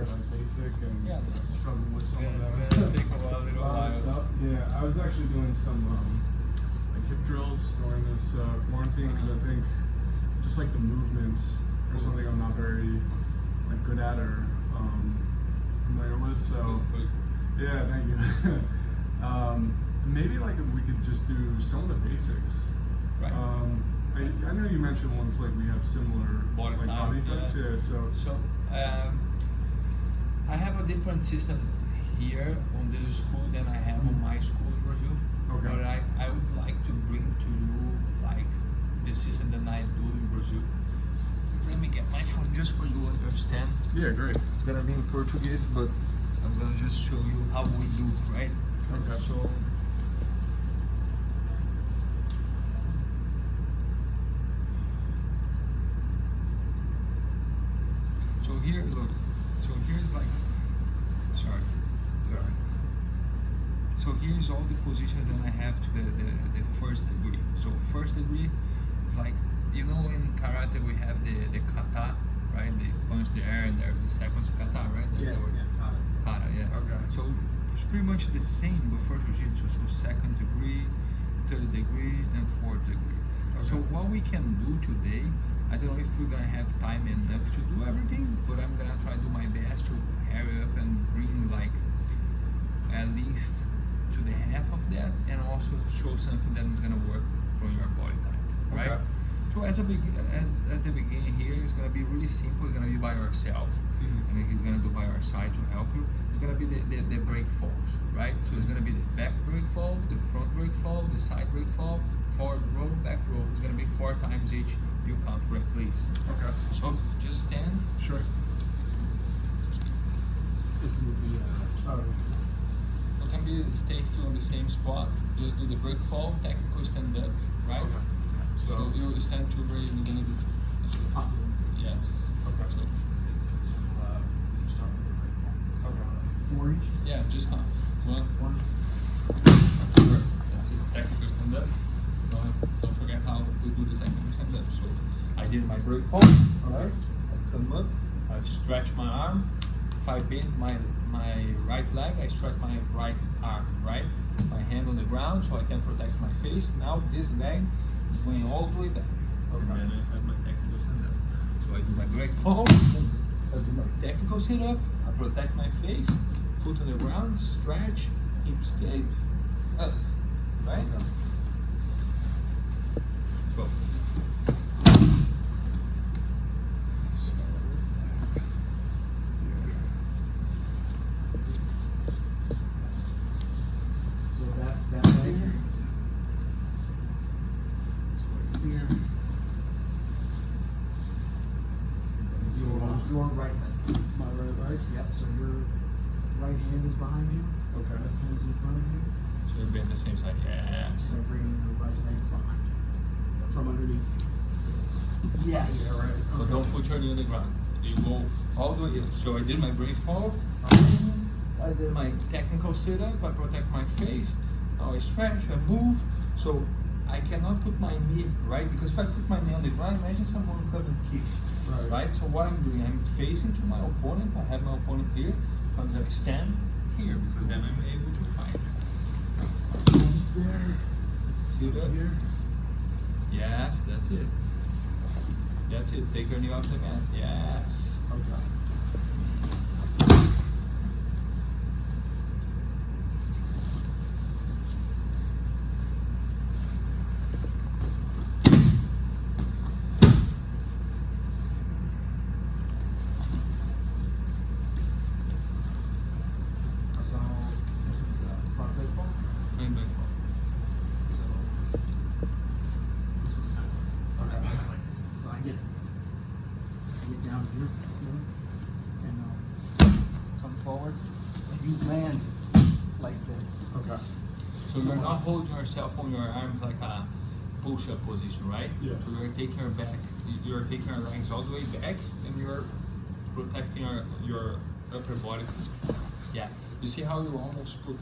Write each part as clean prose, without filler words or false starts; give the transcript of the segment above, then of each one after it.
like basic and Yeah. struggling with some of that. Take a little while. Stuff. Yeah, I was actually doing some like hip drills during this quarantine because I think just like the movements are something I'm not very like good at or familiar with. So yeah, thank you. Maybe like if we could just do some of the basics. Right. I know you mentioned once like we have similar Body like type, body types. Yeah. So I have a different system here on this school than I have on my school in Brazil. Okay. But I would like to bring to you like the system that I do in Brazil. Let me get my phone just for you to understand. Yeah, great. It's gonna be in Portuguese, but I'm gonna just show you how we do, right? Okay. So here, look. So here's like, sorry. So here's all the positions that I have to the first degree. So first degree is like, you know, in karate we have the kata, right? They punch the air and there's the second kata, right? That's the word. Kata, yeah. Okay. So it's pretty much the same but for jiu-jitsu. So second degree, third degree, and fourth degree. Okay. So what we can do today, I don't know if we're gonna have time enough to do everything, but I'm gonna try to do my best to hurry up and bring like at least to the half of that, and also show something that is gonna work from your body type, right? Okay. So as the beginning here, it's gonna be really simple. It's gonna be by yourself, and he's gonna do by your side to help you. It's gonna be the break falls, right? So it's gonna be the back break fall, the front break fall, the side break fall, forward row, back row. It's gonna be 4 times each. You count break, please. Okay. So just stand. Sure. This would be You can be stay still on the same spot. Just do the break fall, technical stand up, right? Okay. So you stand to where you're gonna do. Yes. Okay. So, Okay. 4 inches. yeah, just count. 1. That's it. Technical stand up. Don't forget how we do the technical stand up. So I did my break fall. Alright. I come up. I stretch my arm. If I bend my right leg, I stretch my right arm. Right. My hand on the ground so I can protect my face. Now this leg is going all the way back. Okay. And then I have my technical stand up. So I do my break fall. I do my technical sit up. I protect my face. Foot on the ground. Stretch. Hip escape. Up. Right. Go. So that's that right here. This right here. So, Your right hand. my right leg? Yep. So your right hand is behind you. Okay. Left hand is in front of you. So you're being the same side. Yes. So bringing your right leg behind you. From underneath. Yes. Yeah, right. But don't put your knee on the ground. You go all the way in. So I did my break fall. I did my technical sit up. I protect my face. Now I stretch. I move. So I cannot put my knee right because if I put my knee on the ground, imagine someone come and kick. Right. So what I'm doing, I'm facing to my opponent. I have my opponent here. I'm gonna stand here because then I'm able to fight. Hands there. Sit up. Here. Yes, that's it. That's it. Take your knee off the mat. Yes. Okay. So this is the front leg ball. Bring back. So this is kind of Okay. like this. So I get down here, and come forward, and you land like this. Okay. So you're not holding yourself on your arms like a push-up position, right? Yeah. So you're taking your back, you're taking your legs all the way back, and you're protecting your upper body. Yeah. You see how you almost put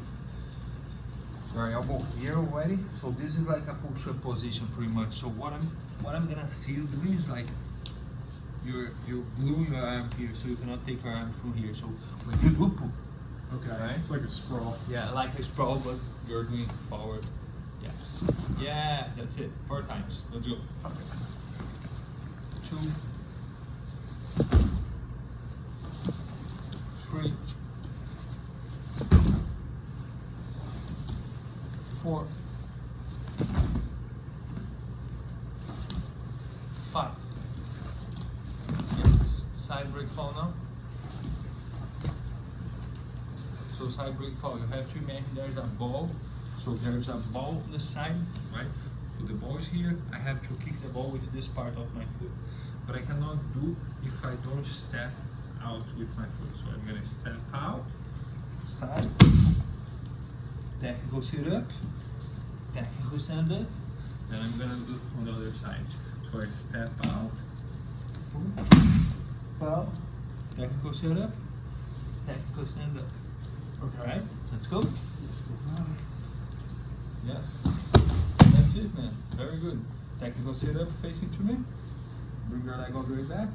your elbow here already? So this is like a push-up position, pretty much. So what I'm gonna see you doing is like you glue your arm here, so you cannot take your arm from here. So when you do pull, Okay. Right. It's like a sprawl. yeah, like a sprawl, but you're doing forward. Yeah. Yeah, that's it. 4 times. Let's go. Okay. 2, 3, 4, 5. Yes. Side break fall now. So side break fall, you have to imagine there's a ball. So there's a ball on the side, right? So the ball is here. I have to kick the ball with this part of my foot. But I cannot do if I don't step out with my foot. So I'm gonna step out, side, technical sit up, technical stand up, then I'm gonna do on the other side. So I step out, fall, technical sit up, technical stand up. Okay. Right? Let's go. Yes, still got it. Yes. That's it, man. Very good. Technical sit up facing to me. Bring your leg all the way back.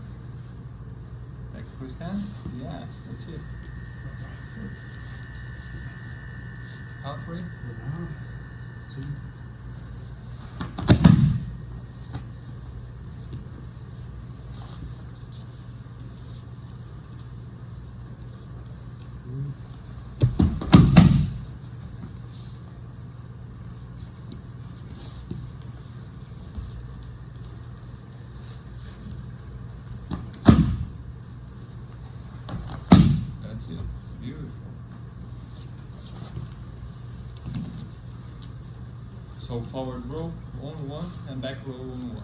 Technical stand. Yes, that's it. Count 3. Wow. 2. That's it. Beautiful. So forward row on 1 and back row on 1.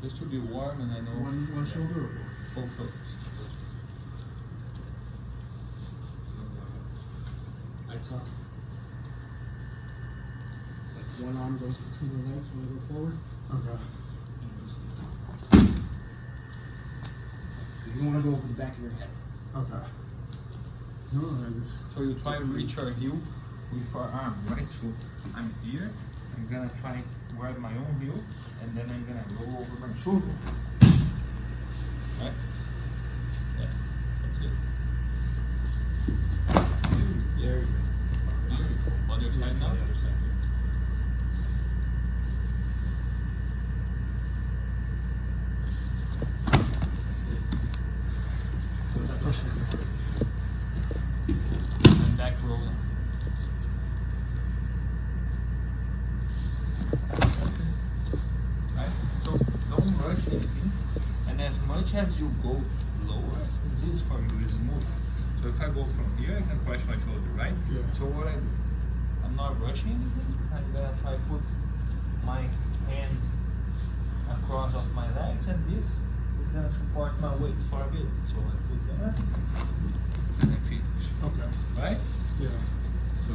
Just to be warm, and I know One shoulder or both shoulders. I talk. Like one arm goes between the legs when we go forward. Okay. You don't want to go over the back of your head. Okay. No, I just. So you try to reach your heel with your arm, right? So I'm here, I'm gonna try to grab my own heel, and then I'm gonna roll over my shoulder. Right? Yeah, that's it. There you go. Beautiful. Other side now? The other side too. That's it. First and back roll now. Right? So don't rush anything. And as much as you go lower, it's easy for you to move. So if I go from here, I can crush my shoulder, right? Yeah. So what I do, I'm not rushing anything. I'm gonna try to put my hand across of my legs, and this is gonna support my weight for a bit. So I put that, and I finish. Okay. Right? Yeah. So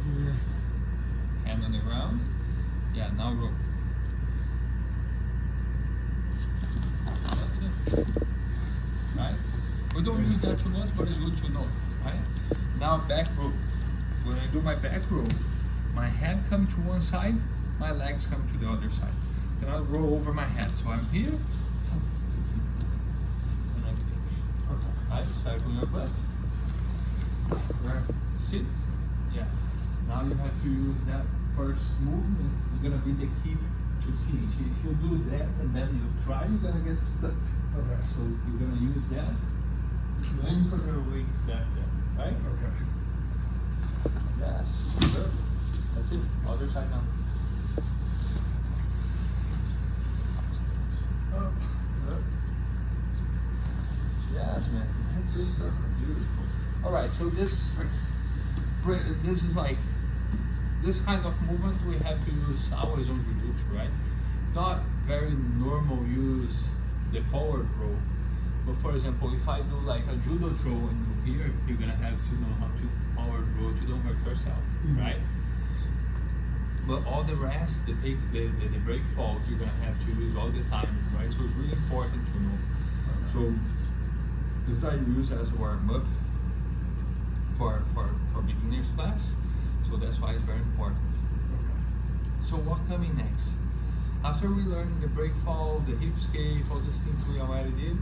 Here. hand on the ground. Yeah, now roll. That's it. Right? We don't use that too much, but it's good to know. Right? Now back row. When I do my back row, my head comes to one side, my legs come to the other side. Then I roll over my head. So I'm here, and I finish. Okay. Right? Circle your butt. Right. Sit. Yeah. Now you have to use that first movement. It's gonna be the key to finish. If you do that and then you try, you're gonna get stuck. Okay. So you're gonna use that. Then put your weight back there. Right? Okay. Yes. Good. That's it. Other side now. Up. Up. Yes, man. That's it. Perfect. Beautiful. All right. So this is like this kind of movement we have to use always on jiu-jitsu, right? Not very normal use the forward row. But for example, if I do like a judo throw and you here, you're gonna have to know how to forward row to don't hurt yourself, right? But all the rest, the break falls, you're gonna have to use all the time, right? So it's really important to know. So this I use as warm up for beginners class. So that's why it's very important. Okay. So what coming next? After we learn the break fall, the hip escape, all these things we already did,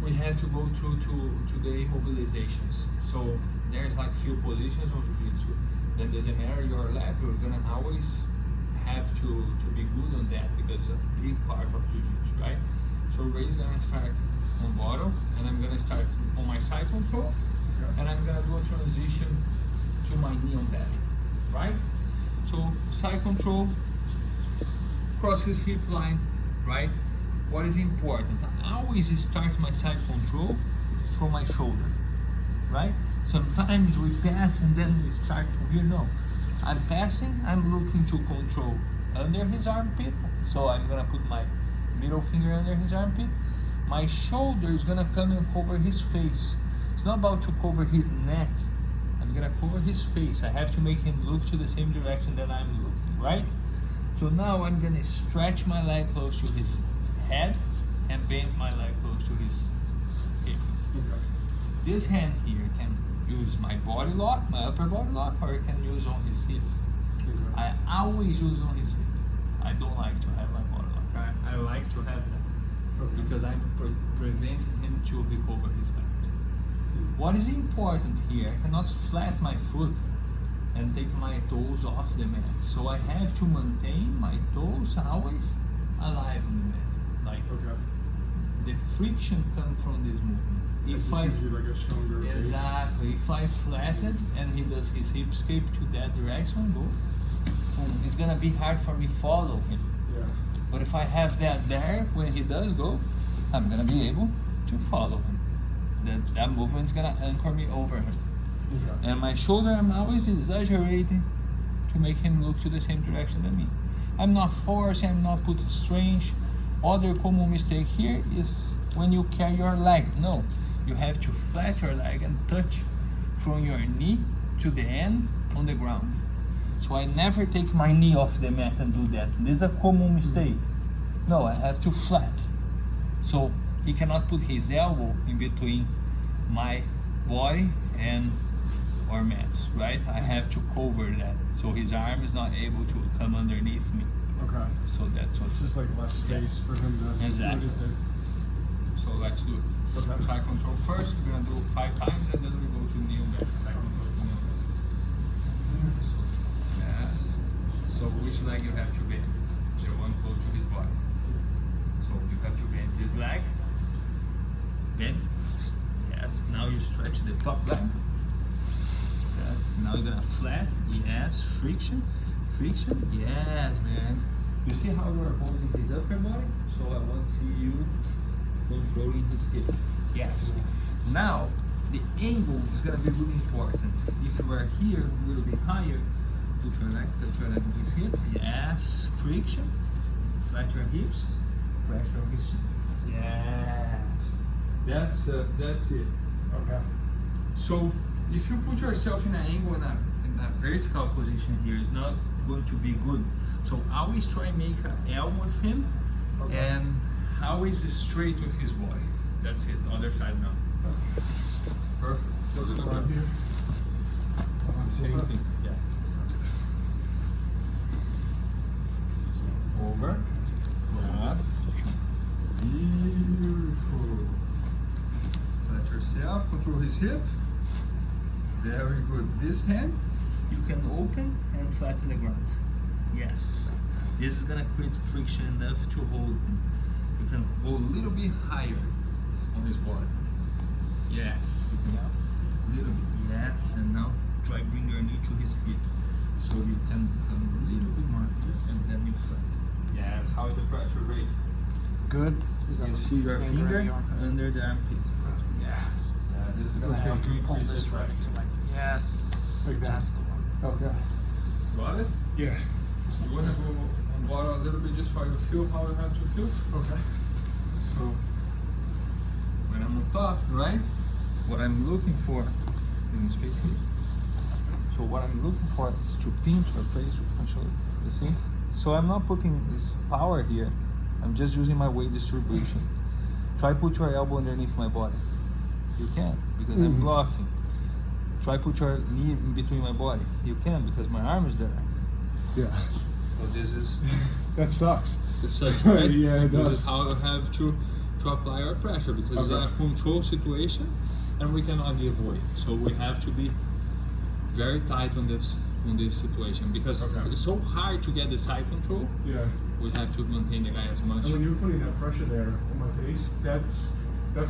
we have to go through to the immobilizations. So there's like few positions on Jiu-Jitsu. Then doesn't matter your level, you're gonna always have to be good on that because it's a big part of Jiu-Jitsu, right? So Ray's gonna start on bottom, and I'm gonna start on my side control, and I'm gonna do a transition to my knee on belly, right? So side control, cross his hip line, right? What is important? I always start my side control from my shoulder, right? Sometimes we pass and then we start from here. No, I'm passing, I'm looking to control under his armpit. So I'm gonna put my middle finger under his armpit. My shoulder is gonna come and cover his face. It's not about to cover his neck. I'm gonna cover his face. I have to make him look to the same direction that I'm looking, right? So now I'm gonna stretch my leg close to his head and bend my leg close to his hip. Okay. This hand here can use my body lock, my upper body lock, or it can use on his hip. Okay. I always use on his hip. I don't like to have my body lock. I like to have that Okay. because I'm preventing him to recover his head. What is important here, I cannot flat my foot and take my toes off the mat. So I have to maintain my toes always alive on the mat. Like Okay. the friction comes from this movement. It If just I gives you like a stronger base. exactly, if I flatten and he does his hip escape to that direction, boom, it's gonna be hard for me follow him. Yeah. But if I have that there when he does go, I'm gonna be able to follow him. That movement's gonna anchor me over him. Okay. And my shoulder, I'm always exaggerating to make him look to the same direction than me. I'm not forcing, I'm not putting strain. Other common mistake here is when you carry your leg. No, you have to flat your leg and touch from your knee to the end on the ground. So I never take my knee off the mat and do that. This is a common mistake. No, I have to flat. So he cannot put his elbow in between my body and our mats, right? I have to cover that. So his arm is not able to come underneath me. Okay. So that's what's Just like less space for him to Exactly. do his thing. So let's do it. Okay. Side control first, we're gonna do 5 times and then we go to knee on back. Side control to knee on back. So, yes. So which leg you have to bend? The one close to his body. So you have to bend this leg. Bend. Yes. Now you stretch the top leg. Yes. Now you're gonna flat. Yes. Friction. Friction. Yes, man. You see how you are holding his upper body? So I want to see you controlling his hip. Yes. Now, the angle is going to be really important. If you are here a little bit higher, put your leg, touch your leg on his hip. Yes. Friction. Flat your hips. Pressure on his hip. Yes. That's it. Okay. So, if you put yourself in an angle in a vertical position here, it's not going to be good. So always try and make an L with him, Okay. and always straight with his body. That's it. Other side now. Perfect. Does it go on here? Same thing. Yeah. Over. Yes. Beautiful. Let yourself control his hip. Very good. This hand you can open and flatten the ground. Yes. This is gonna create friction enough to hold him. You can go a little bit higher on his body. Yes. You can a little bit. Yes. And now try bring your knee to his hip. So you can come a little bit more here and then you flat. Yes. How is the pressure rate? Good. You see your finger under the armpit. Yeah. Yeah, this is gonna help you Pull increase this the right pressure. into my. Yes. Like that. That's the one. Okay. Got it? Yeah. You wanna go on bottom a little bit just for you feel how you have to feel? Okay. So when I'm on top, right? What I'm looking for in space here. So what I'm looking for is to pinch or place with my shoulder. You see? So I'm not putting this power here. I'm just using my weight distribution. Try put your elbow underneath my body. You can because I'm blocking. Try put your knee in between my body. You can because my arm is there. Yeah. So So this is That sucks. the such, right? Yeah, it This does. is how you have to apply our pressure because it's Okay. a control situation and we cannot give way. So we have to be very tight on this situation because Okay. it's so hard to get the side control. Yeah. We have to maintain the guy as much. And when you're putting that pressure there on my face, that's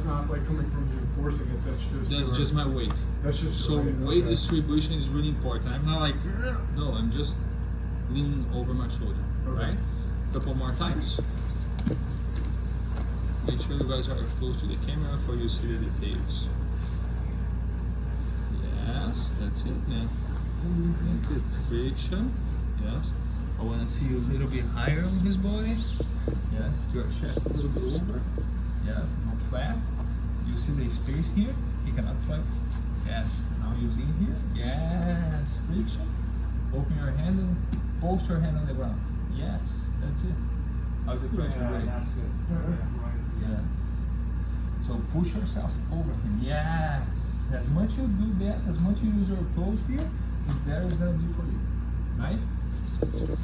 not like coming from you forcing it. That's just my weight. That's just So your weight okay. distribution is really important. I'm not like no, I'm just leaning over my shoulder, Okay. right? Couple more times. Make sure you guys are close to the camera for you to see the details. Yes, that's it now. That's it. Friction. Yes. I want to see you a little bit higher on his body. Yes. Your chest a little bit over. Yes. Not flat. You see the space here? He cannot flat. Yes. Now you lean here. Yes. Friction. Open your hand and post your hand on the ground. Yes. That's it. How's the pressure Yeah, rate? that's good. Yeah, right. Yes. So push yourself over him. Yes. As much you do that, as much you use your toes here, is better it's gonna be for you. Right? You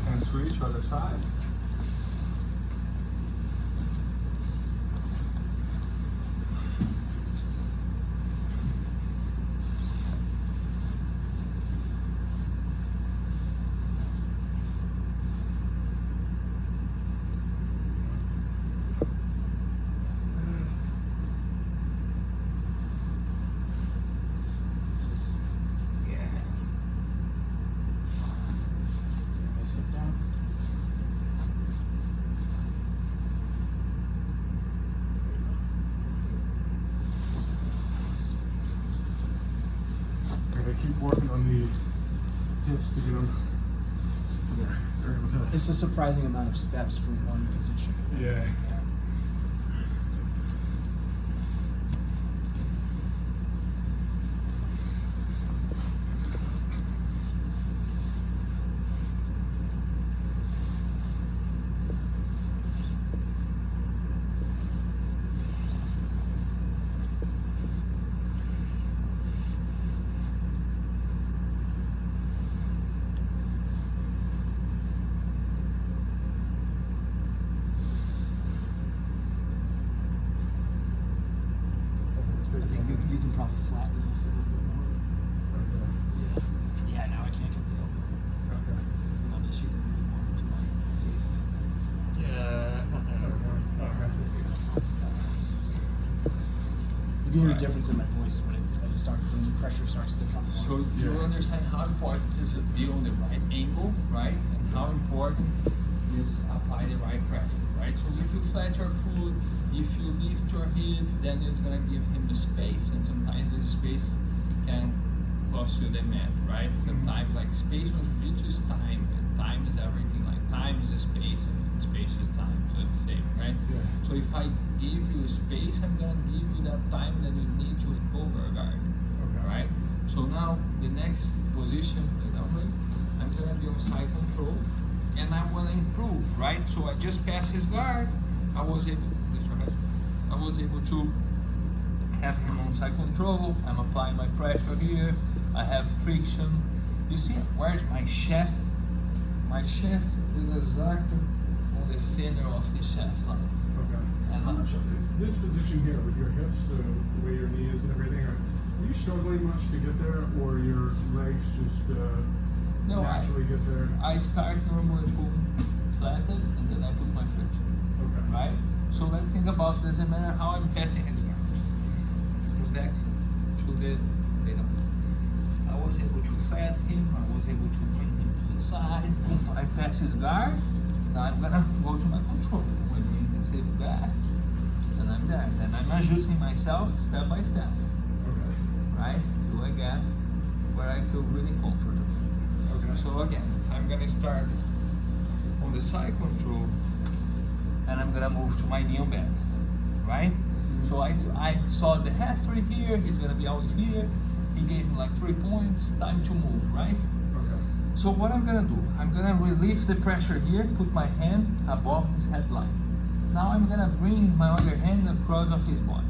can switch other side. Yeah. Sit down. Gotta keep working on the hips to get them to there. Very good. It's a surprising amount of steps from one position. Yeah. I think you can probably flatten this a little bit more. Yeah, now I can't get the elbow. Okay. Now this you can move more into my face. You can hear a difference in my voice when the pressure starts to come on. So you Yeah. understand how important it is to be on the right angle, right? And how important is apply the right pressure, right? So if you flat your foot, if you lift your hip, then it's gonna give him the space, and sometimes the space can cost you the mat, right? Sometimes like space on jiu-jitsu is time, and time is everything. Like time is space, and space is time, so it's the same, right? Yeah. So if I give you space, I'm gonna give you that time that you need to recover a guard. Okay. Right? So now the next position, I'm gonna be on side control and I wanna improve, right? So I just passed his guard. I was able to have him on side control. I'm applying my pressure here. I have friction. You see where's my chest? My chest is exactly on the center of the chest line. Okay. And How much of this position here with your hips, the way your knee is and everything, are you struggling much to get there, or your legs just No, naturally get there? I start normally pulling flattened and then I put my friction. Okay. Right? So let's think about doesn't matter how I'm passing his guard. Let's go back to the I was able to flat him, I was able to bring him to the side. I pass his guard, now I'm gonna go to my control. I'm gonna bring his hip back, and I'm there. Then I'm adjusting myself step by step. Okay. Right? Till I get where I feel really comfortable. Okay. So again, I'm gonna start on the side control and I'm gonna move to my knee on bend, right? So I saw the head for here, he's gonna be always here. He gave me like 3 points, time to move, right? Okay. So what I'm gonna do, I'm gonna relieve the pressure here, put my hand above his headline. Now I'm gonna bring my other hand across of his body.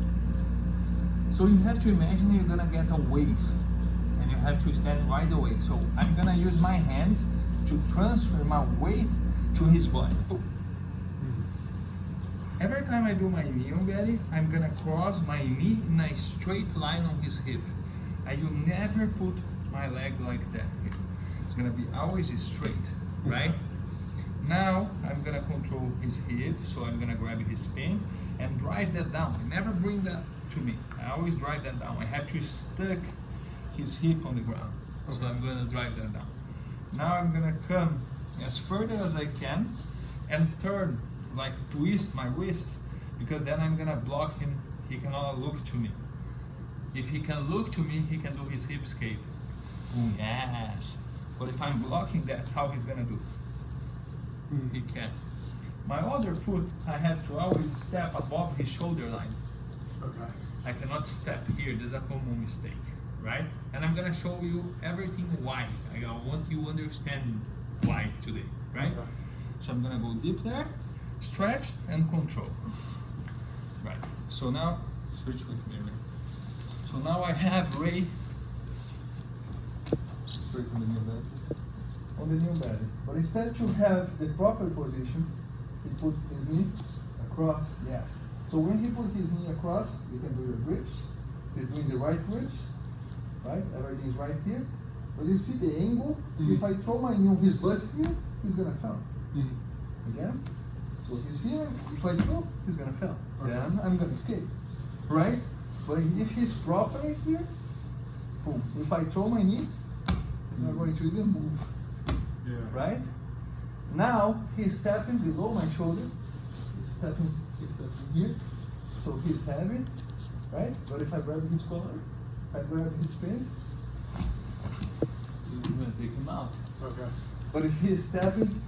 So you have to imagine you're gonna get a wave and you have to stand right away. So I'm gonna use my hands to transfer my weight to his body. Every time I do my knee on belly, I'm gonna cross my knee in a straight line on his hip. I will never put my leg like that here. It's gonna be always straight, right? Now I'm gonna control his hip, so I'm gonna grab his spine and drive that down. I never bring that to me. I always drive that down. I have to stuck his hip on the ground. So I'm gonna drive that down. Now I'm gonna come as further as I can and turn, like twist my wrist, because then I'm gonna block him. He cannot look to me. If he can look to me, he can do his hip escape. Yes. But if I'm blocking that, how he's gonna do? He can't. My other foot, I have to always step above his shoulder line. Okay. I cannot step here. There's a common mistake, right? And I'm gonna show you everything why. I want you to understand why today, right? Okay. So I'm gonna go deep there, stretch and control. Right. So now switch with me. Ray. So now I have Ray straight on the new belly. On the new belly. But instead to have the proper position, he put his knee across, yes. So when he put his knee across, you can do your grips. He's doing the right grips, right? Everything's right here. But you see the angle? If I throw my knee on his butt here, he's gonna fall. Again. So he's here, if I throw, he's gonna fall. Okay. Then I'm gonna escape. Right? But if he's properly here, boom. If I throw my knee, he's not going to even move. Yeah. Right? Now he's stepping below my shoulder. He's stepping here. So he's heavy, right? But if I grab his collar, I grab his pants. You're gonna take him out. Okay. But if he's stepping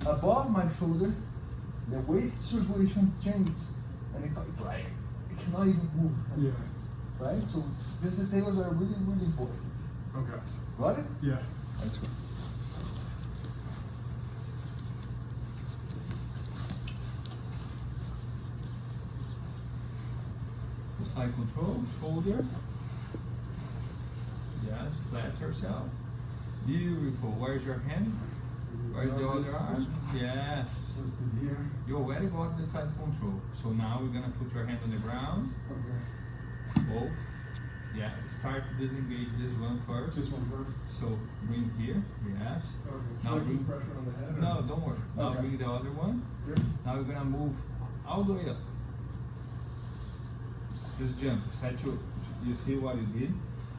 above my shoulder, the weight situation changes. And if I try, I cannot even move. Yeah. Right? So these details are really, really important. Okay. Got it? Yeah. Let's go. Side control, shoulder. Yes, flat yourself. Beautiful. Where's your hand? Where's the other arm? Yes. You're very good at the side control. So now we're gonna put your hand on the ground. Okay. Both. Yeah. Start to disengage this one first. This one first. So bring here. Yes. Okay. Now Should I bring put pressure on the head? Or? No, don't worry. Now Okay. bring the other one. Here? Now we're gonna move all the way up. Just jump. Set you see what you did?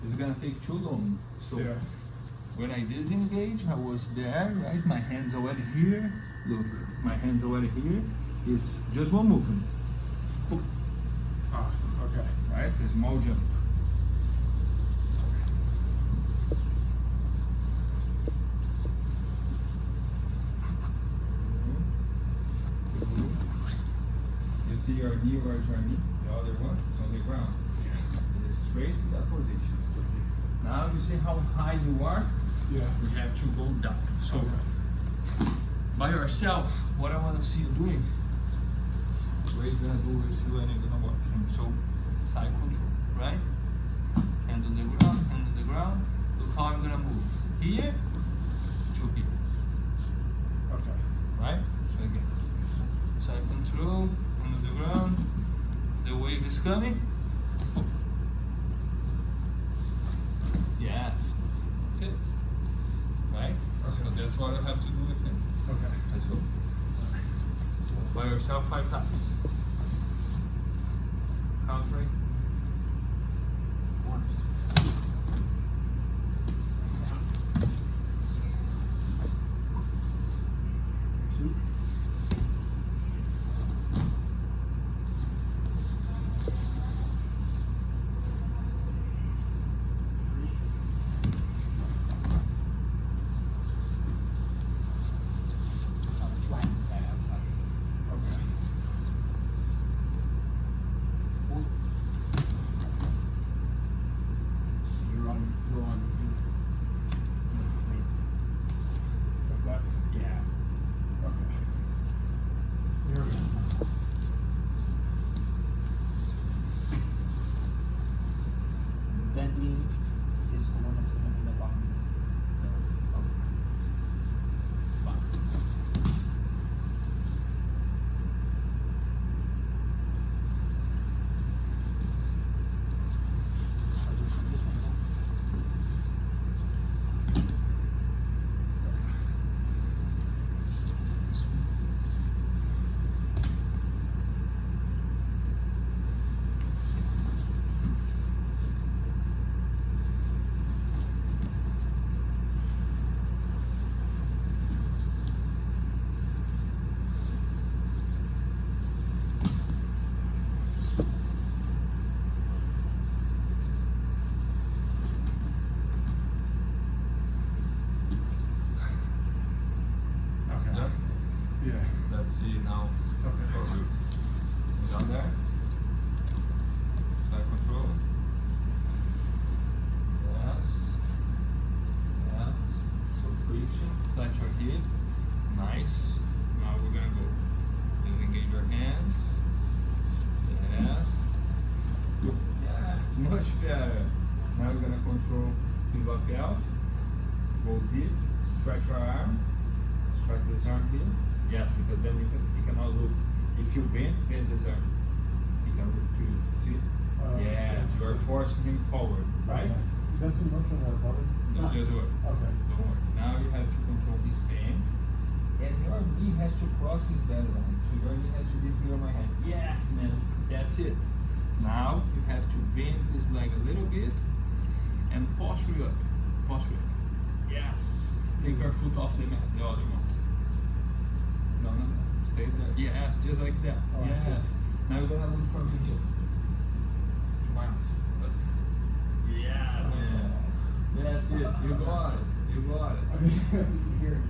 It's gonna take too long. So Yeah. when I disengage, I was there, right? My hands already here. Look, my hands already here. It's just one movement. Ah, okay. Right? A small jump. You see your knee, where's your knee? The other one is on the ground. It is straight to that position. Now you see how high you are? Yeah. We have to go down. So by yourself, what I want to see you doing, Ray's gonna do with you and you're gonna watch him. So side control, right? Hand on the ground, hand on the ground. Look how I'm gonna move. Here to here. Okay. Right? So again. Side control, hand on the ground. The wave is coming. Yes. That's it. Right? So that's what I have to do with him. Okay. Let's go. By yourself 5 times. Count Ray. 1. Two. 4. Nice. Now we're gonna go. Disengage your hands. Yes. Good. Yeah, it's much better. Now we're gonna control his lapel. Go deep. Stretch your arm. Stretch this arm here. Yes, because then he cannot look. If you bend his arm, he can look to you. See? Yes, you are forcing him forward, right? Is that too much on that body? No, just work. Okay. Don't worry. Now you have to control his bend. And your knee has to cross his belly line. So your knee has to be here on my hand. Yes, man. That's it. Now you have to bend this leg a little bit and posture up. Posture up. Yes. Take your foot off the mat, the other one. No. Stay there. Yes, just like that. Oh, I see. Yes. Now you're gonna look for me here. Yeah, man. That's it. You got it. You got it. I mean, here.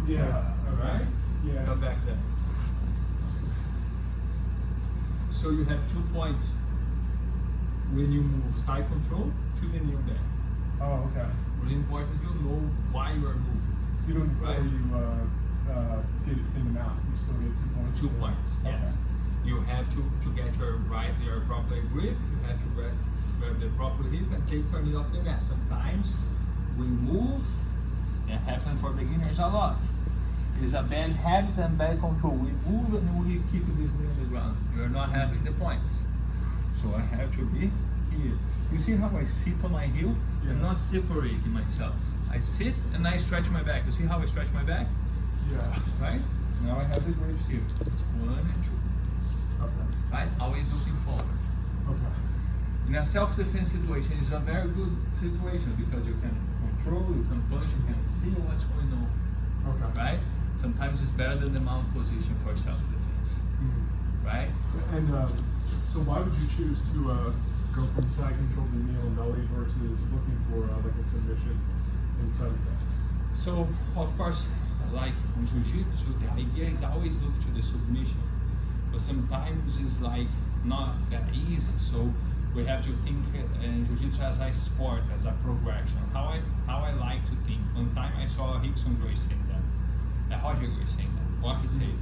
Yeah. Alright? Yeah. Come back there. So you have 2 points when you move side control to the new back. Oh, okay. Really important you know why you are moving. Even before Right. you get it in the mouth, you still get 2 points. 2 points, Okay. yes. You have to get your proper grip, you have to grab the proper hip and take your knee off the mat. Sometimes we move, it happens for beginners a lot. It's a bad habit and bad control. We move and we keep this knee on the ground. You're not having the points. So I have to be here. You see how I sit on my heel? Yeah. I'm not separating myself. I sit and I stretch my back. You see how I stretch my back? Yeah. Right? Now I have the grips here. 1 and 2. Okay. Right? Always looking forward. Okay. In a self-defense situation, it's a very good situation because you can control, you can punch, you can see what's going on. Okay. Right? Sometimes it's better than the mount position for self-defense. Mhm. Right? And so why would you choose to go from side control to kneel and belly versus looking for like a submission inside of that? So, of course, like in Jiu-Jitsu, the idea is always look to the submission. But sometimes it's like not that easy. So we have to think in Jiu-Jitsu as a sport, as a progression. How I like to think. One time I saw Rickson Grace saying that. Roger Grace saying that. What he said.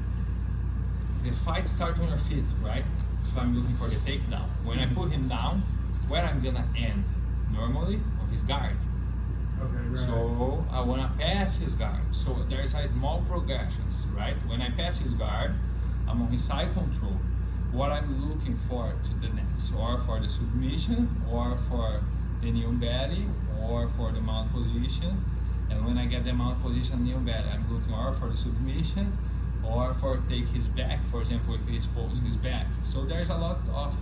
The fight starts on your feet, right? So I'm looking for the takedown. When I put him down, where I'm gonna end? Normally on his guard. Okay, right. So I wanna pass his guard. So there's a small progressions, right? When I pass his guard, I'm on his side control. What I'm looking for to the next, or for the submission, or for the knee on belly, or for the mount position. And when I get the mount position, knee on belly, I'm looking or for the submission, or for take his back, for example, if he's posing his back. So there's a lot of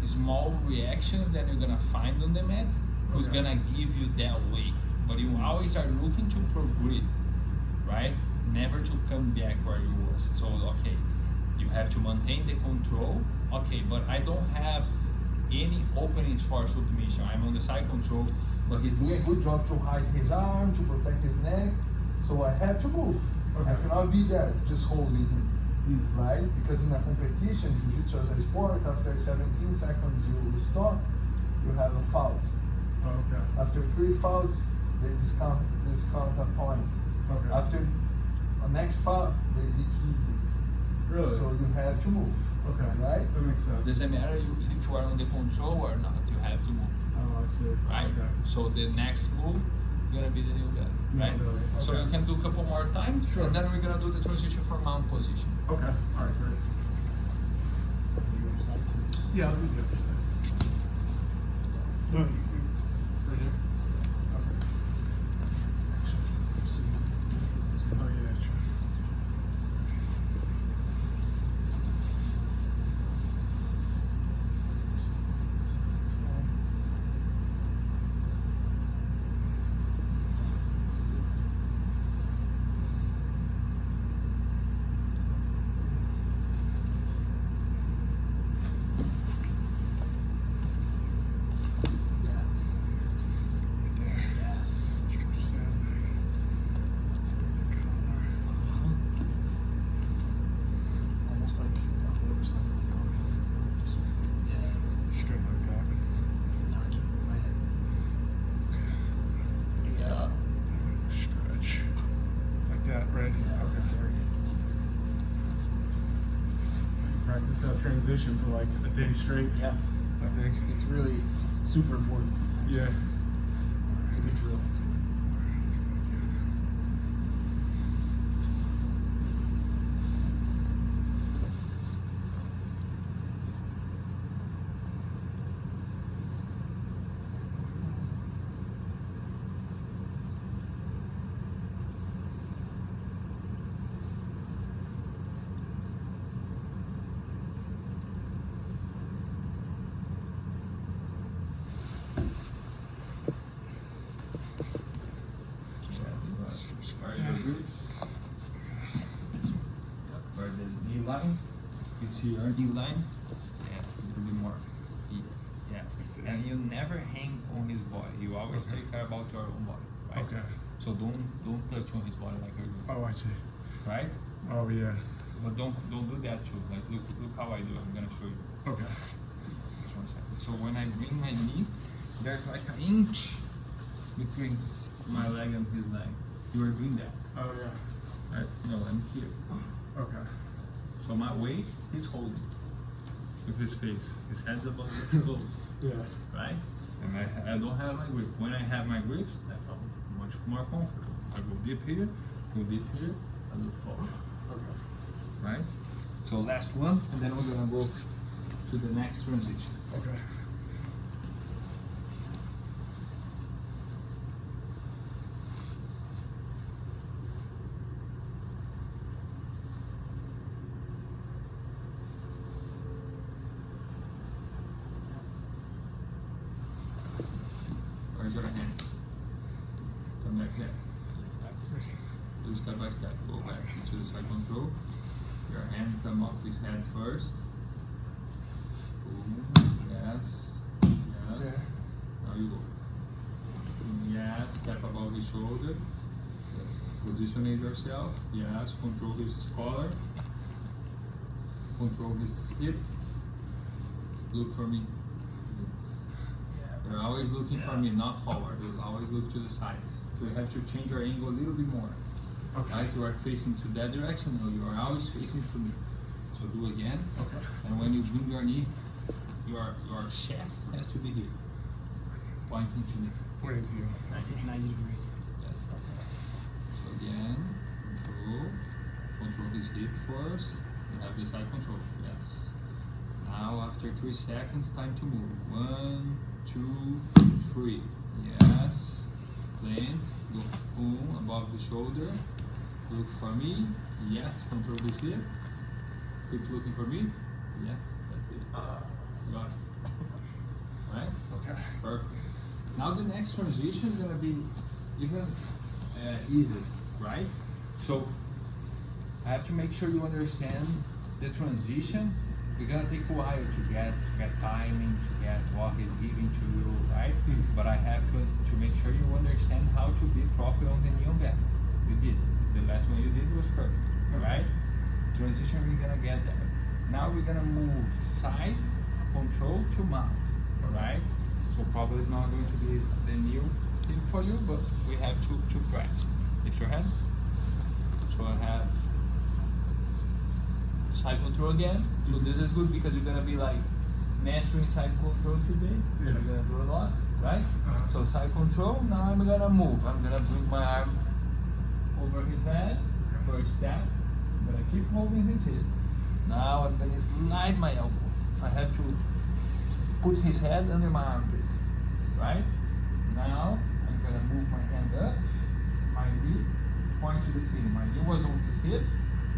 small reactions that you're gonna find on the mat, who's Okay. gonna give you that way. But you always are looking to progress, right? Never to come back where you was. So okay, you have to maintain the control. Okay, but I don't have any openings for submission. I'm on the side control, But he's doing a good job to hide his arm, to protect his neck. So I have to move. Okay. I cannot be there just holding him, Mm. right? Because in a competition, Jiu-Jitsu as a sport, after 17 seconds you stop, you have a foul. Oh, okay. After 3 fouls, they discount a point. Okay. After the next foul, they DQ you. Really? So you have to move. Okay. Right? That makes sense. doesn't matter if you are on the control or not, you have to move, Oh, I see. right? Okay. So the next move is gonna be the new belly, right? New belly, So okay. you can do a couple more times, Sure. and then we're gonna do the transition for mount position. Okay. All right. Great. Yeah, I'll do the other side. No, right here. Okay. Oh yeah, sure. Yeah. transition for like a day straight. Yeah. I think. It's really super important. Yeah. It's a good drill. Where are your grips? Yep, where the knee line? You see your knee line? Yes, a little bit more. Yes, and you never hang on his body. You always Okay. take care about your own body, right? Okay. So don't touch on his body like you're doing, Oh, I see. right? Oh, yeah. But don't do that too. Like look how I do. I'm gonna show you. Okay. Just 1 second. So when I bring my knee, there's like an inch between my leg and his leg. You are doing that, Oh, yeah. right? No, I'm here. Okay. So my weight, he's holding with his face. His head's above the clothes, Yeah. right? And I don't have my grip. When I have my grips, I feel much more comfortable. I go deep here, I look forward, Okay. right? So last one, and then we're gonna go to the next transition. Okay. Where's your hands? Come back here. Do step by step. Go back to the side control. Your hand come off his head first. Boom. Yes. Yes. Okay. Now you go. Yes. Step above his shoulder. Yes. Positioning yourself. Yes. Control his collar. Control his hip. Look for me. Yes. You're always looking for me, not forward. You always look to the side. So you have to change your angle a little bit more. Okay. Right? You are facing to that direction. No, you are always facing to me. So do again. Okay. And when you bring your knee, your chest has to be here, pointing to me. Pointing to you. 90 degrees. Yes. So again, control his hip first. You have the side control. Yes. Now after 3 seconds, time to move. 1, 2, 3. Yes. Plant. Go boom above the shoulder. Look for me. Yes. Control this hip. Keep looking for me. Yes. That's it. Got it. Right? Okay. Perfect. Now the next transition is gonna be even easier, right? So I have to make sure you understand the transition. We're gonna take a while to get timing, to get what he's giving to you, right? But I have to make sure you understand how to be proper on the neon bed. You did. The last one you did was perfect, right? Transition, we're gonna get there. Now we're gonna move side control to mount, right? So probably it's not going to be the new thing for you, but we have to press. Lift your head. So I have side control again. So this is good because you're gonna be like mastering side control today. Yeah. You're gonna do a lot, right? Uh-huh. So side control, now I'm gonna move. I'm gonna bring my arm over his head, first step. I'm gonna keep moving his head. Now I'm gonna slide my elbow. I have to put his head under my armpit, right? Now I'm gonna move my hand up, my knee, point to the ceiling. My knee was on his hip,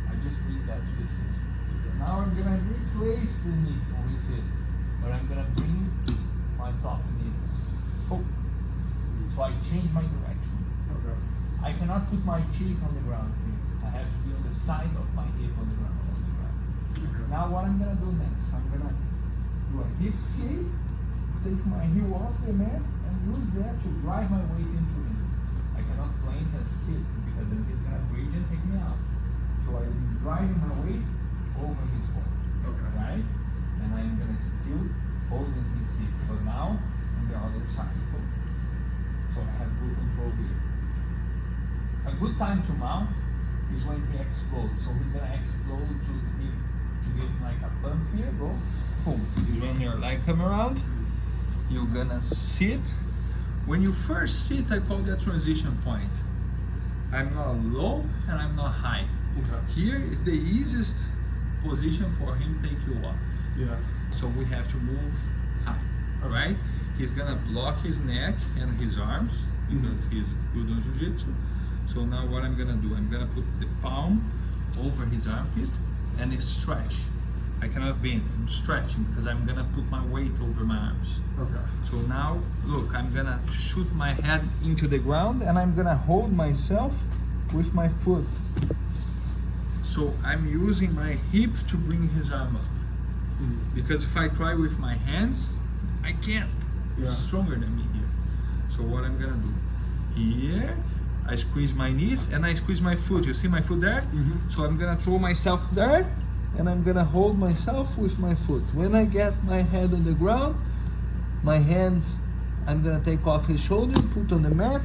I just bring that to the ceiling. Now I'm gonna replace the knee on his hip, but I'm gonna bring my top knee. Oh, so I change my direction. Okay. I cannot put my cheek on the ground here. I have to be on the side of my hip on the ground. Okay. Now what I'm gonna do next, I'm gonna do a hip skate, take my heel off the mat, and use that to drive my weight into him. I cannot plank and sit because then he's gonna bridge and take me out. So I'm driving my weight over his body. Okay. Right? And I'm gonna still holding his hip, but now on the other side. So I have good control here. A good time to mount is when he explodes. So he's gonna explode to the hip to get like a pump here, go, boom. You run your leg come around, you're gonna sit. When you first sit, I call that transition point. I'm not low and I'm not high. Okay. Here is the easiest position for him to take you off. Yeah. So we have to move high, right? He's gonna block his neck and his arms because he's good on jiu-jitsu. So now what I'm gonna do, I'm gonna put the palm over his armpit and stretch. I cannot bend, I'm stretching because I'm gonna put my weight over my arms. Okay. So now, look, I'm gonna shoot my head into the ground and I'm gonna hold myself with my foot. So I'm using my hip to bring his arm up. Because if I try with my hands, I can't. He's Yeah. stronger than me here. So what I'm gonna do, here, I squeeze my knees and I squeeze my foot. You see my foot there? So I'm gonna throw myself there and I'm gonna hold myself with my foot. When I get my head on the ground, my hands, I'm gonna take off his shoulder, put on the mat,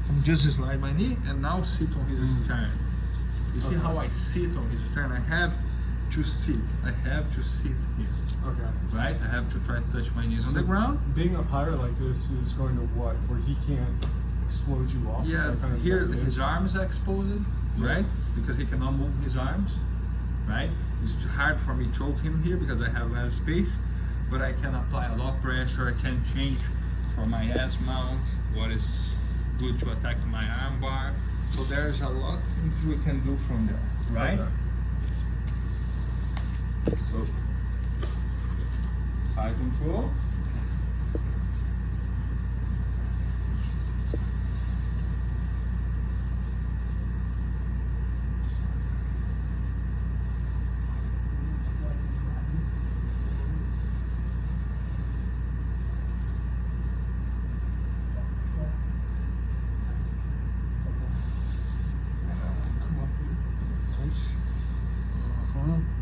and just slide my knee and now sit on his stern. You see how I sit on his stern? I have to sit. I have to sit here. Okay. Right? I have to try to touch my knees on the ground. Being up higher like this is going to what? Where he can't explode you off? Is Yeah, that kind of here the idea? his arms are exposed, right? Because he cannot move his arms, right? It's hard for me to choke him here because I have less space, but I can apply a lot of pressure. I can change for my ass mount, what is good to attack my arm bar. So there's a lot we can do from there, right? Okay. So, side control.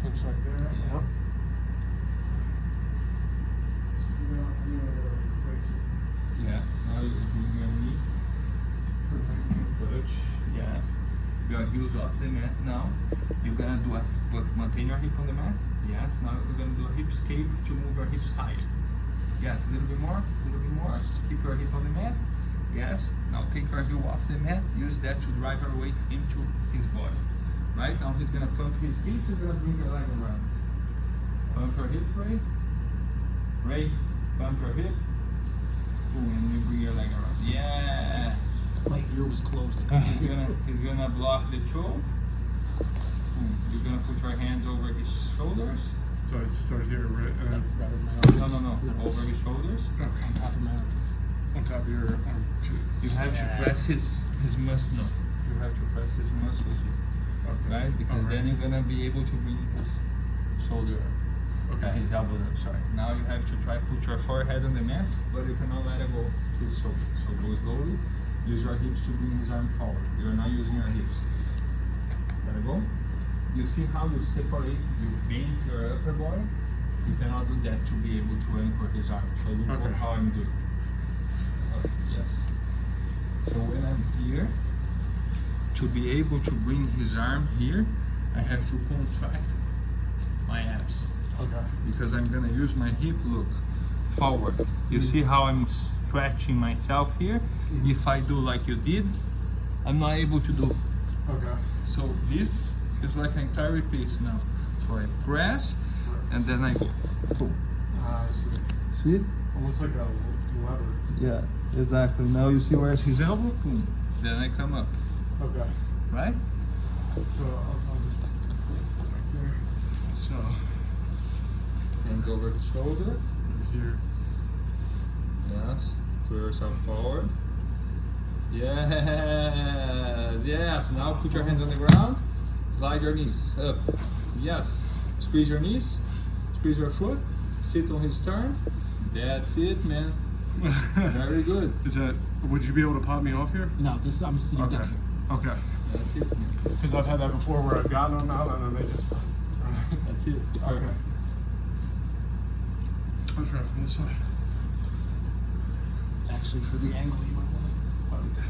Punch right there. Yep. Yeah, now you bring your knee. Touch, yes. Your heels off the mat now. You're gonna do a, but maintain your hip on the mat. Yes, now you're gonna do a hip escape to move your hips higher. Yes, a little bit more, a little bit more. Keep your hip on the mat. Yes, now take your heel off the mat. Use that to drive your weight into his body. Right, now he's gonna pump his hip, he's gonna bring your leg around. Pump your hip, Ray. Ray, pump your hip. Boom, and you bring your leg around. Yes. My ear was closed. He's gonna block the choke. Boom. You're gonna put your hands over his shoulders. So I start here, right? And then Right over my armpits. No. Over his shoulders. On top of my armpits. on top of your arm. You have to press his muscle. No. You have to press his muscles here. Okay. Right? Because Alright. then you're gonna be able to bring his shoulder up. Okay. His elbows up, sorry. Now you have to try to put your forehead on the mat, but you cannot let it go his shoulder. So go slowly. Use your hips to bring his arm forward. You're not using your hips. Gotta go. You see how you separate, you bend your upper body? You cannot do that to be able to anchor his arm. So look Okay. how I'm doing. Yes. So when I'm here, to be able to bring his arm here, I have to contract my abs. Okay. Because I'm gonna use my hip, look, forward. You see how I'm stretching myself here? If I do like you did, I'm not able to do. Okay. So this is like an entire piece now. So I press, and then I go. Boom. I see. See? Almost like a lever. Yeah, exactly. Now you see where's his elbow? Boom. Then I come up, Okay. right? So I'll just right there. So, hands over the shoulder. Here. Yes. Throw yourself forward. Yes. Yes. Now put your hands on the ground. Slide your knees up. Yes. Squeeze your knees. Squeeze your foot. Sit on his stern. That's it, man. Very good. Is that? Would you be able to pop me off here? No, this I'm sitting Okay. down here. Okay. That's it, man. Because I've had that before where I've gotten them out and then they just. That's it. Okay. I'll try from this side. Actually, for the angle, you might want to.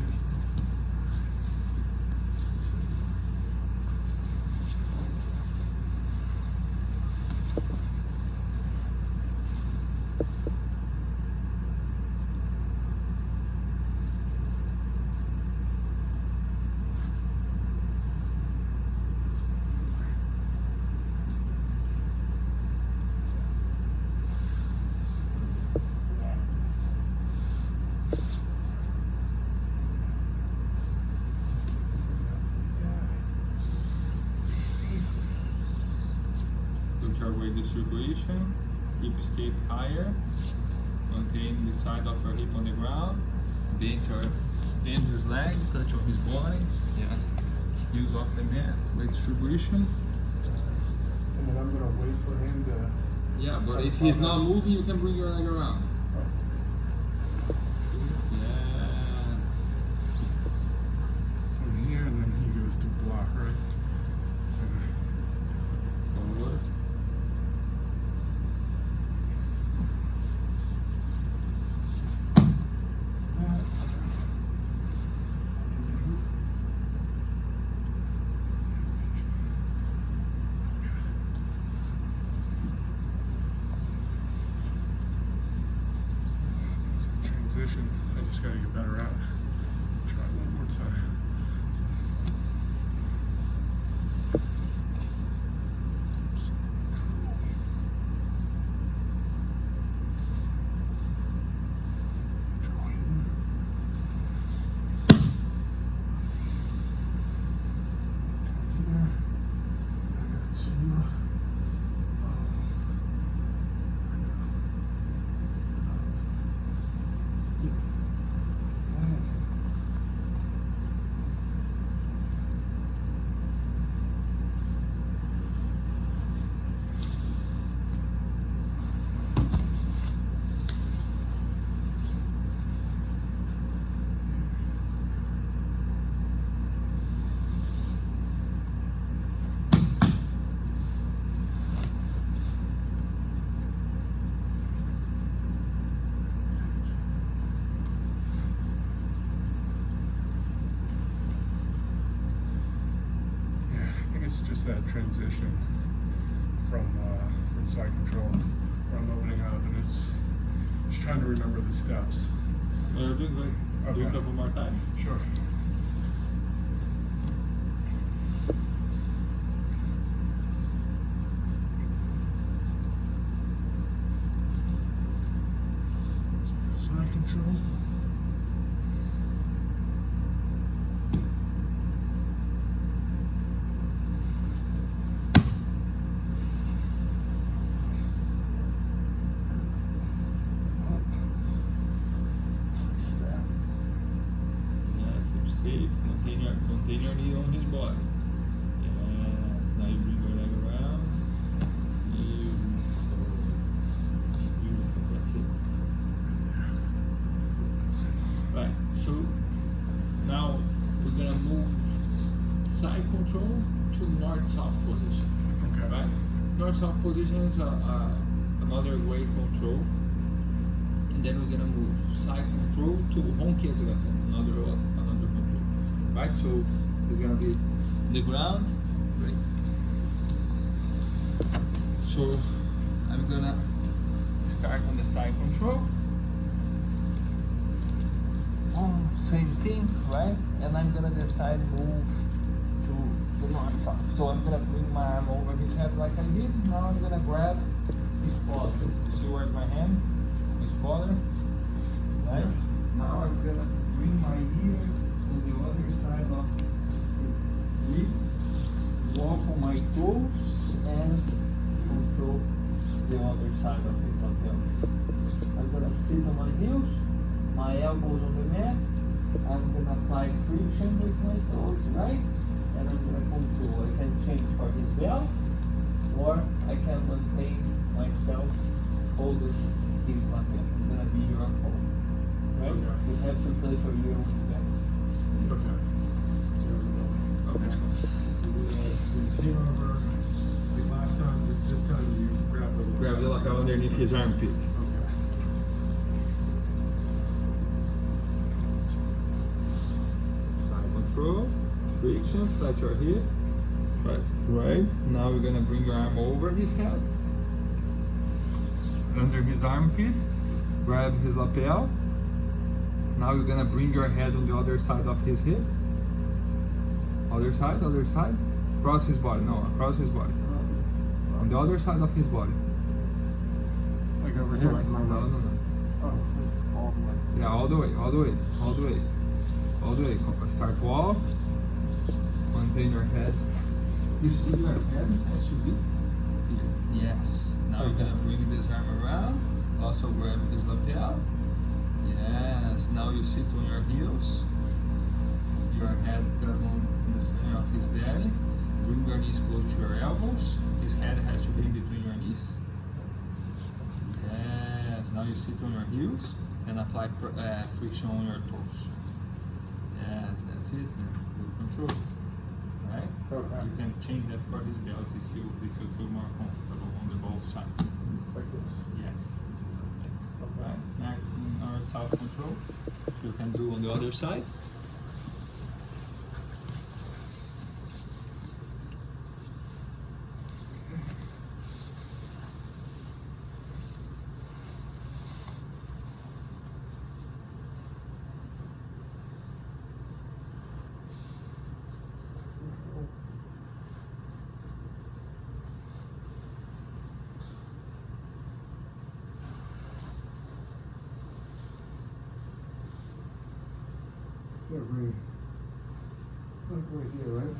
distribution, hip escape higher, maintain the side of your hip on the ground, bend his leg, touch on his body, yes, use of the mat, weight distribution. And then I'm gonna wait for him to. Yeah, but if he's not moving, you can bring your leg around. Yeah. So here, and then he goes to block, right? Forward. Transition. I just gotta get better at. Try one more time. It's just that transition from side control where I'm opening up, and it's just trying to remember the steps. You're doing good. Do a Okay. couple more times. Sure. Side control. Yes, hip escape, maintain your knee on his body. Yes, now you bring your leg around. Beautiful, that's it. Right, so now we're gonna move side control to north-south position. Okay. Right? North-south position is another way control. And then we're gonna move side control to honky execution, another control. Right? So it's gonna be the ground. Right? So I'm gonna start on the side control. Same thing, right? And I'm gonna decide move to the north south. So I'm gonna bring my arm over his head like I did. Now I'm gonna grab his collar. See where's my hand? His collar. Right? Now I'm gonna bring my ear to the other side of his ribs, walk on my toes, and control the other side of his lapel. I'm gonna sit on my heels, my elbows on the mat. I'm gonna apply friction with my toes, right? And I'm gonna control. I can change for his belt, or I can maintain myself holding his lapel. It's gonna be your call, right? Okay. You have to touch your ear with the belt. Okay. There we go. Okay. So you came over like last time. This time you grabbed the Grab the lapel underneath his armpit. Okay. Side control, friction, touch your hip. Right. Now we're gonna bring your arm over his head, under his armpit, grab his lapel. Now you're gonna bring your head on the other side of his hip. Other side. Across his body, no, across his body. On the other side of his body. Like over So here. like my No, right, no, no. Oh. all the way. Yeah, all the way. Start walk. Maintain your head. You see your head? What should be? Here. Yes. Now you're gonna bring this arm around. Also grab his lapel. Yes. Now you sit on your heels. Your head come on in the center of his belly. Bring your knees close to your elbows. His head has to be in between your knees. Yes. Now you sit on your heels and apply friction on your toes. Yes, that's it, man. Good control. Right? Okay. You can change that for his belt if you feel more comfortable on the both sides. Like this. Yes, just like that. Right? Now it's self control. You can do on the other side. Yeah, right. Like right here, right?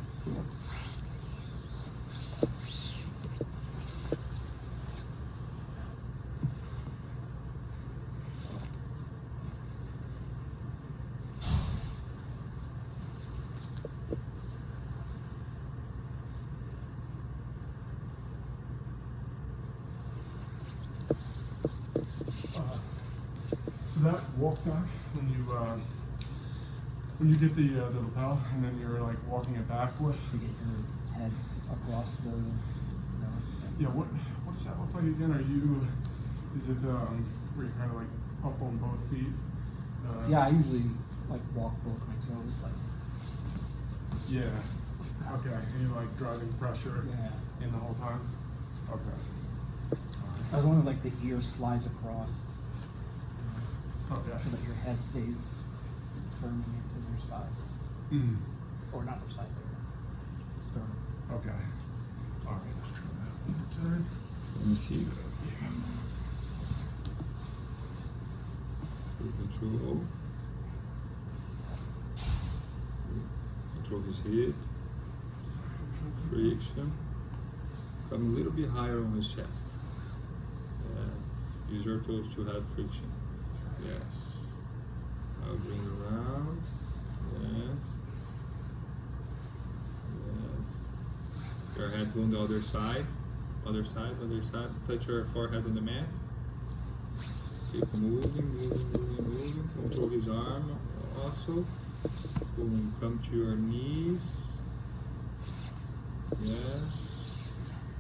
So that walk back when you get the lapel and then you're like walking it backward. To get your head across the belly. Yeah, what does that look like again? Is it where you're kind of like up on both feet? Yeah, I usually like walk both my toes, like Yeah. Okay. And you're like driving pressure yeah. in the whole time? Okay. As long as like the ear slides across, Okay. so that your head stays firmly into their side, Mm. or not their side, their sternum. Okay. All right, let's try that one more time. Let me see. Good control. Control his head. Friction. Come a little bit higher on his chest. Yes. Use your toes to have friction. Yes. I'll bring it around. Yes. Yes. Your head on the other side. Other side, other side. Touch your forehead on the mat. Keep moving. Control his arm also. Boom. Come to your knees. Yes.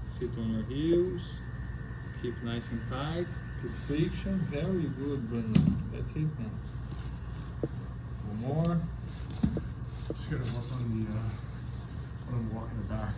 Sit on your heels. Keep nice and tight. Keep friction. Very good, Bruno. That's it, man. One more. Just gotta work on the when I'm walking it back.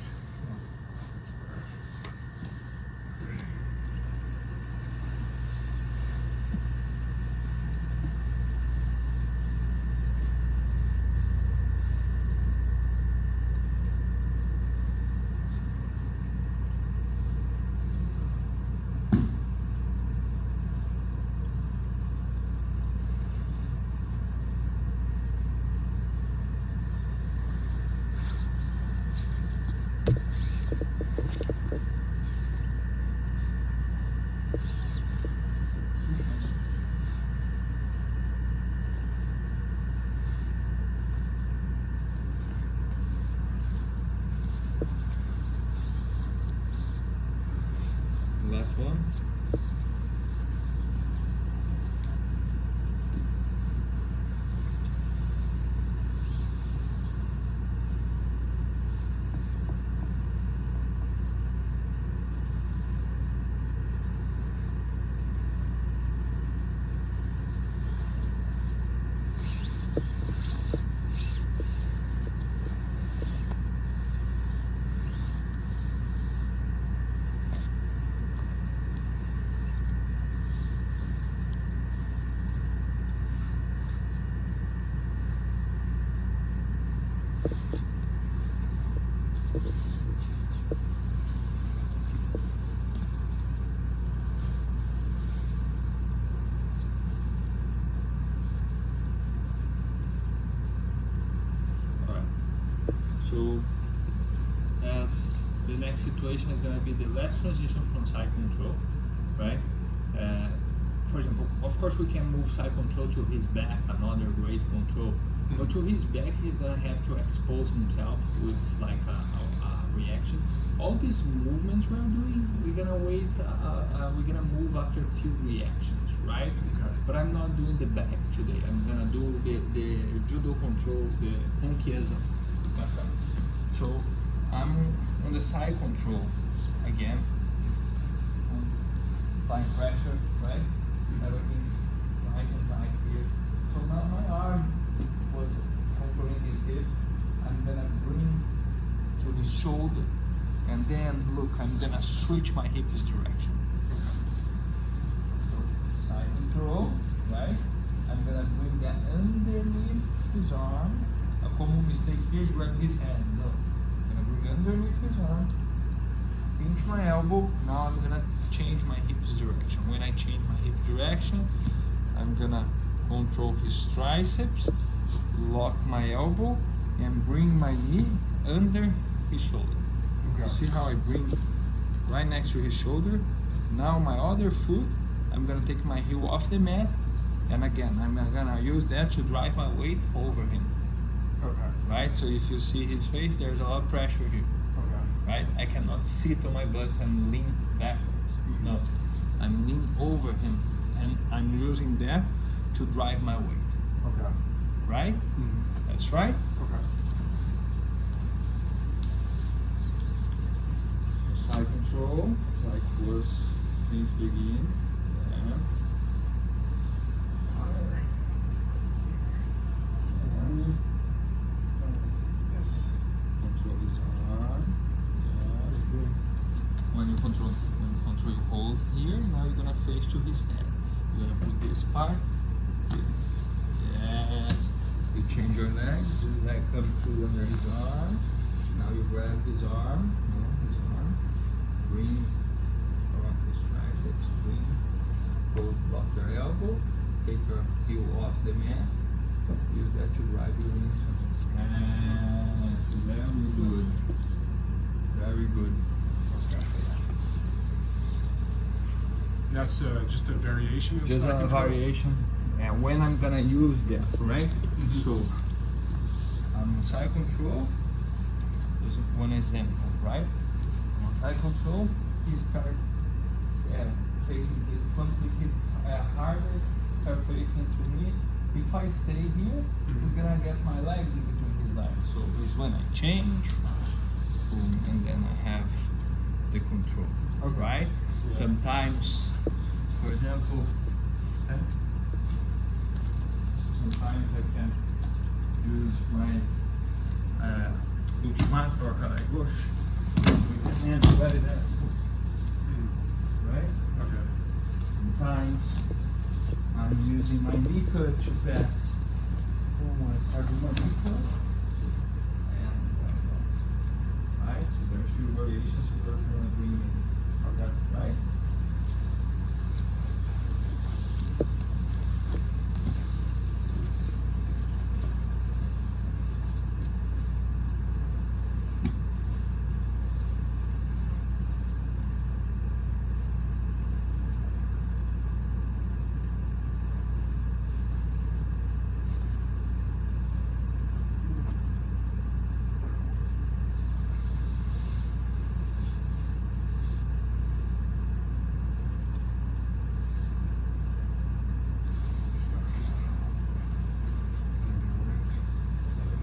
Last one. So, as the next situation is gonna be the last transition from side control, right? For example, of course we can move side control to his back, another great control. But to his back, he's gonna have to expose himself with like a reaction. All these movements we're doing, we're gonna wait, we're gonna move after a few reactions, right? Okay. But I'm not doing the back today. I'm gonna do the judo controls, the honkiesa. So I'm on the side control again. Applying pressure, right? Everything's nice and tight here. So now my arm was controlling his hip. I'm gonna bring to his shoulder, and then look, I'm gonna switch my hips direction. So side control, right? I'm gonna bring that underneath his arm. A common mistake here is grab his hand. No, I'm gonna bring underneath his arm, pinch my elbow. Now I'm gonna change my hips direction. When I change my hip direction, I'm gonna control his triceps, lock my elbow, and bring my knee under his shoulder. Okay. You see how I bring right next to his shoulder? Now my other foot, I'm gonna take my heel off the mat, and again, I'm gonna use that to drive my weight over him. Okay. Right? So if you see his face, there's a lot of pressure here. Okay. Right? I cannot sit on my butt and lean backwards. No, I'm leaning over him, and I'm using that to drive my weight. Okay. Right? Mm-hmm. That's right. Okay. Side control, like was since beginning. Yeah. Yes. Control his arm. Yes. When you control you hold here, now you're gonna face to his head. You're gonna put this part here. Yes. You change your legs, his leg comes through under his arm. Now you grab his arm, his arm. Bring around his triceps, bring, both block your elbow, take your heel off the mat, use that to drive your into. Yes, very good. Very good. That's just a variation of Just side a control? variation. And when I'm gonna use that, right? Mhm. So, on side control, this is one example, right? On side control, he start facing his front his hip harder, start facing to me. If I stay here, he's gonna get my legs in between his legs. So it's when I change, boom, and then I have the control, Okay. right? Yeah. Sometimes, for example, sometimes I can use my ultimato or gauche. We can handle very that, right? Okay. Sometimes I'm using my knee cut to pass. Oh, I start with my knee cut. And right? So there's few variations of what we're gonna bring in. Okay, right?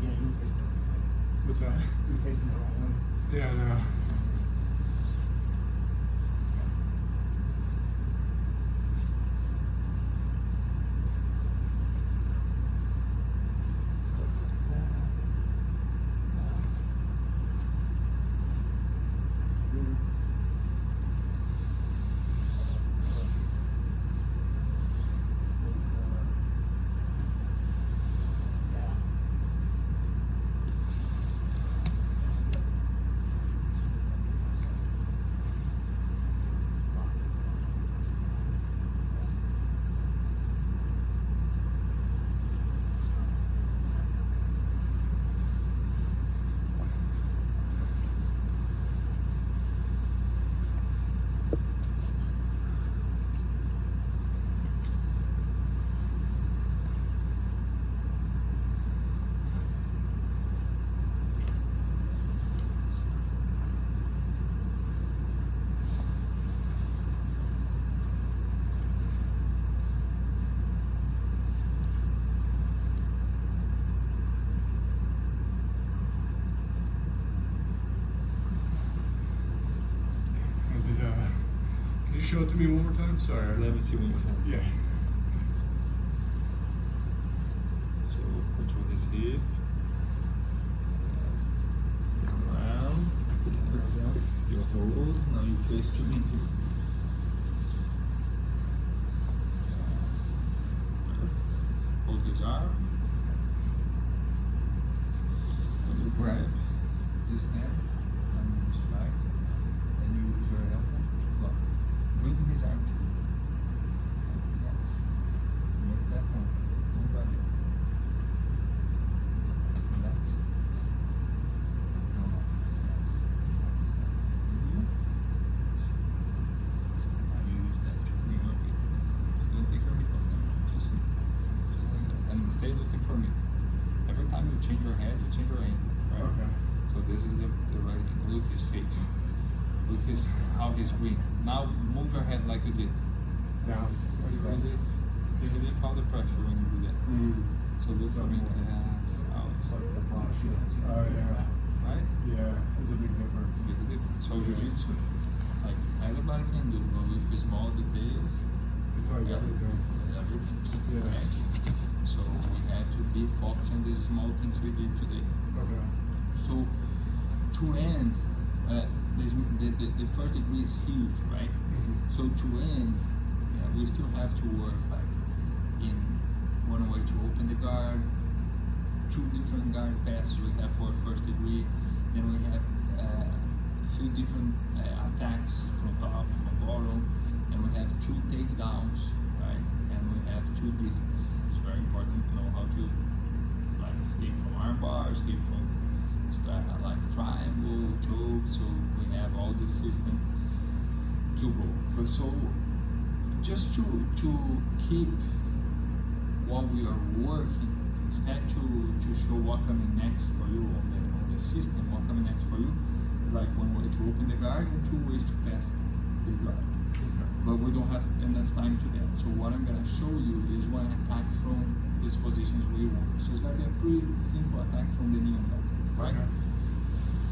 Yeah, you facing the wrong way. What's that? You're facing the wrong way. Yeah, no. Stuff like that. This. It's, yeah. show it to me one more time? Sorry. Let me see one more time. Yeah. So control his hip. Yes. Around. You hold. Now you face to me here. Hold his arm. When you grab this hand, and strikes, and you use your elbow to block. Bring his arm to you. Yes. Make that one. Don't grab it. Relax. No. Yes. Now you use that to bring your feet. Don't take your hip off them. Just like that. And stay looking for me. Every time you change your head, you change your aim. Right? Okay. So this is the right angle. Look his face. Look how he's breathing. Now move your head like you did. Down. You relieve all the pressure when you do that. So look for me. Yes. Out. Oh yeah. Right? Yeah, there's a big difference. Big difference. So jiu-jitsu, like anybody can do, but with small details. It's like everything. Everything. Yeah. Right? So we had to be focused on these small things we did today. Okay. So to end, the first degree is huge, right? So to end, we still have to work like in one way to open the guard, two different guard paths we have for first degree, then we have a few different attacks from top, from bottom, and we have two takedowns, right? And we have two defense. It's very important to know how to like escape from armbar, escape from like triangle, choke, so we have all this system to go. But so just to keep what we are working, instead to show what coming next for you on the system, what coming next for you is like one way to open the guard and two ways to pass the guard. But we don't have enough time to that. So what I'm gonna show you is one attack from these positions we want. So it's gonna be a pretty simple attack from the knee on that. Right? Okay.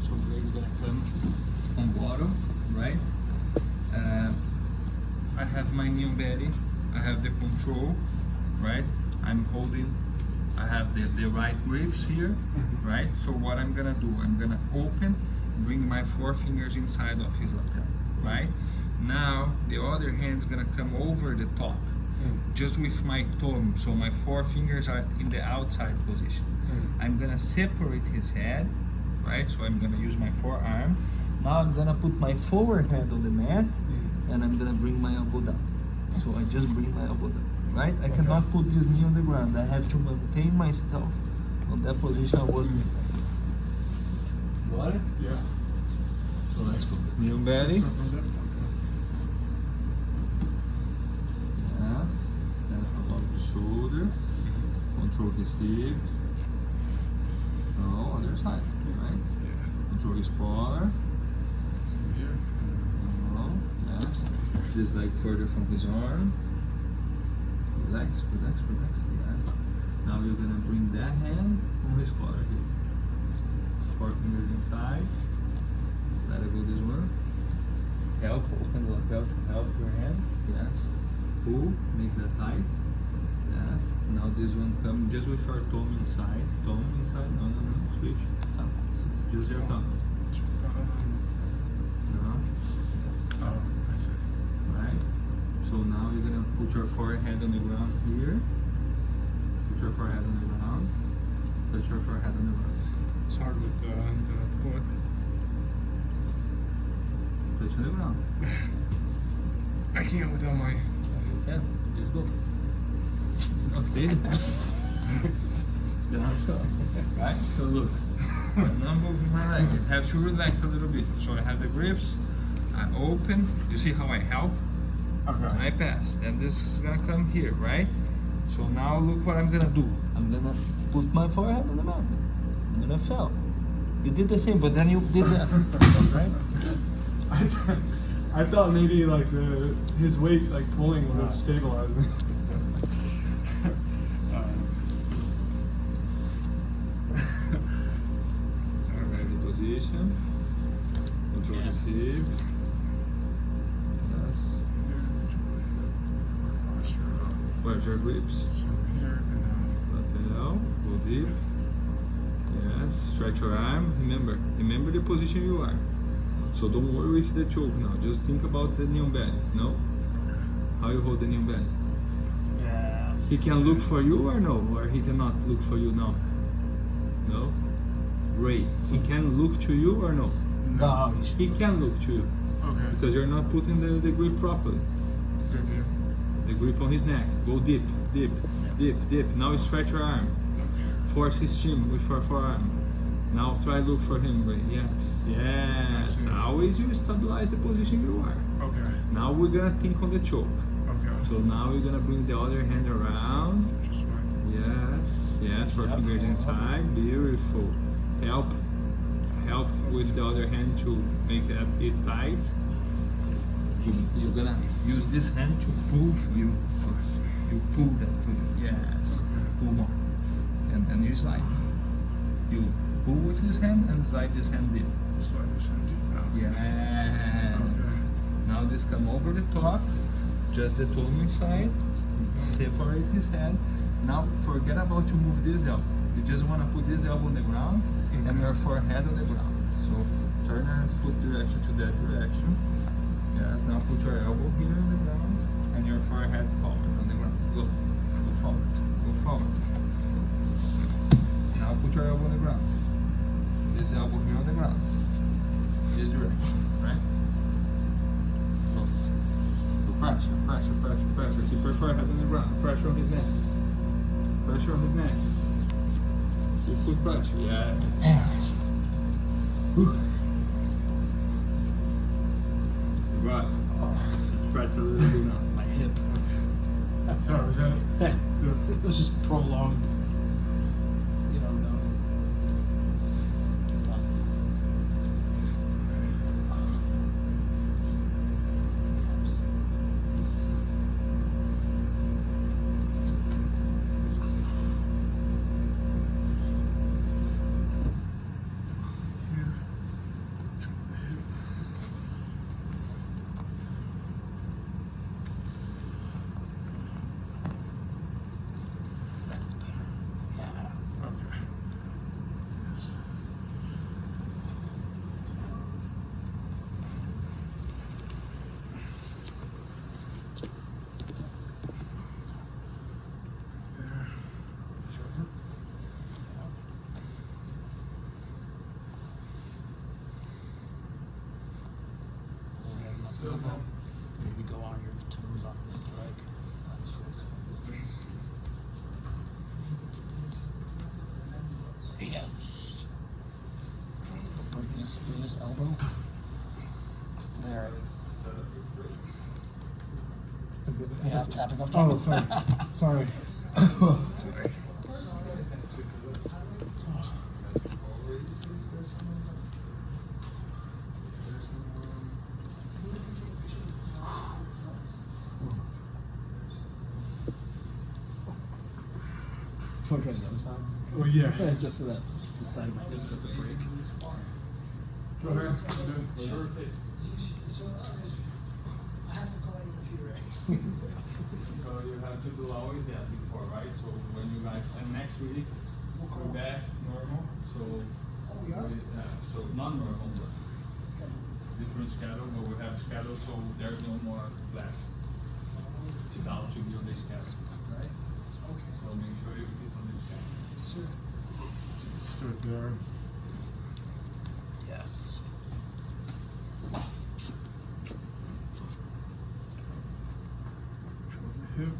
So blade's gonna come on bottom, right? I have my knee on belly, I have the control, right? I'm holding, I have the right grips here, right? So what I'm gonna do, I'm gonna open, bring my four fingers inside of his lapel, right? Now the other hand's gonna come over the top, just with my thumb, so my four fingers are in the outside position. I'm gonna separate his head, right? So I'm gonna use my forearm. Now I'm gonna put my forward hand on the mat, and I'm gonna bring my elbow down. So I just bring my elbow down, right? I cannot put this knee on the ground. I have to maintain myself on that position I was in. Got it? Yeah. So let's go. Knee on belly. Start from that. Yes. Step above the shoulder. Control his hip. No, other side, right? Yeah. Control his collar. Here. No, yes. This leg further from his arm. Relax, relax, relax. Yes. Now you're gonna bring that hand on his collar here. Four fingers inside. Let it go this one. Help, open the lapel to help your hand. Yes. Pull, make that tight. Yes. Now this one come just with your thumb inside. Thumb inside. No, no, no. Switch. Thumb. Just your thumb. No. Oh, I see. Right. So now you're gonna put your forehead on the ground here. Put your forehead on the ground. Touch your forehead on the ground. It's hard with the foot. Touch on the ground. I can't without my. Yeah. Just go. Okay. Right? So look. I'm not moving my leg. I have to relax a little bit. So I have the grips. I open. You see how I help? And I Okay. pass. And this is gonna come here, right? So now look what I'm gonna do. I'm gonna put my forehead on the mat. I'm gonna fall. You did the same, but then you did that. Right? I thought maybe like his weight like pulling would have Right. stabilized me. Alright, in position. Control Yes. the hip. Yes. Stretch your grips. So here and Lapel, go deep. Yes, stretch your arm. Remember the position you are. So don't worry with the choke now. Just think about the knee belly. No? How you hold the knee belly? Yeah. He can look for you or no? Or he cannot look for you now? No? Ray, he can look to you or no? No. He can look to you. Okay. Because you're not putting the grip properly. Good view. The grip on his neck. Go deep, deep, deep, deep. Now stretch your arm. Force his chin with your forearm. Now try look for him, Ray. Yes, yes. see. Always you stabilize the position you are. Okay. Now we're gonna think on the choke. Okay. So now you're gonna bring the other hand around. Just fine. Yes, yes, 4 fingers inside. Beautiful. Help with the other hand to make it tight. You're gonna use this hand to pull for you. You pull that for you. Yes. Pull more. And then you slide. You pull with this hand and slide this hand deep. Slide this hand out. Yes. Okay. Now this come over the top. Just the toe inside. Separate his head. Now forget about to move this elbow. You just want to put this elbow on the ground and your forehead on the ground. So turn your foot direction to that direction. Yes, now put your elbow here on the ground and your forehead forward on the ground. Go forward, go forward. Now put your elbow on the ground. This elbow here on the ground. This direction, right? So pressure, pressure, pressure, pressure. Keep your forehead on the ground. Pressure on his neck. Pressure on his neck. Put pressure, yeah. Right. Stretch a little bit now. My hip. Sorry, was that it? It was just prolonged. You don't know. That's better. Yeah. Okay. Yes. There. Shoulder. Maybe go on your toes on this leg. That's yes. Bring this elbow. There. Yeah, I'm tapping. I'm tapping. Oh, sorry. Sorry. Sorry. Want to try the other side? Oh yeah. Yeah, just so that the side of my hip gets a break. Go ahead. I have to go in if you're ready. So you have to do always that before, right? So when you guys, and next week, we're back normal. So, so non-normal, but different schedule, but we have a schedule, so there's no more class without to be on the schedule, right? Okay. So make sure you fit on the schedule. Sure. Start there. Yes. Shoulder, hip.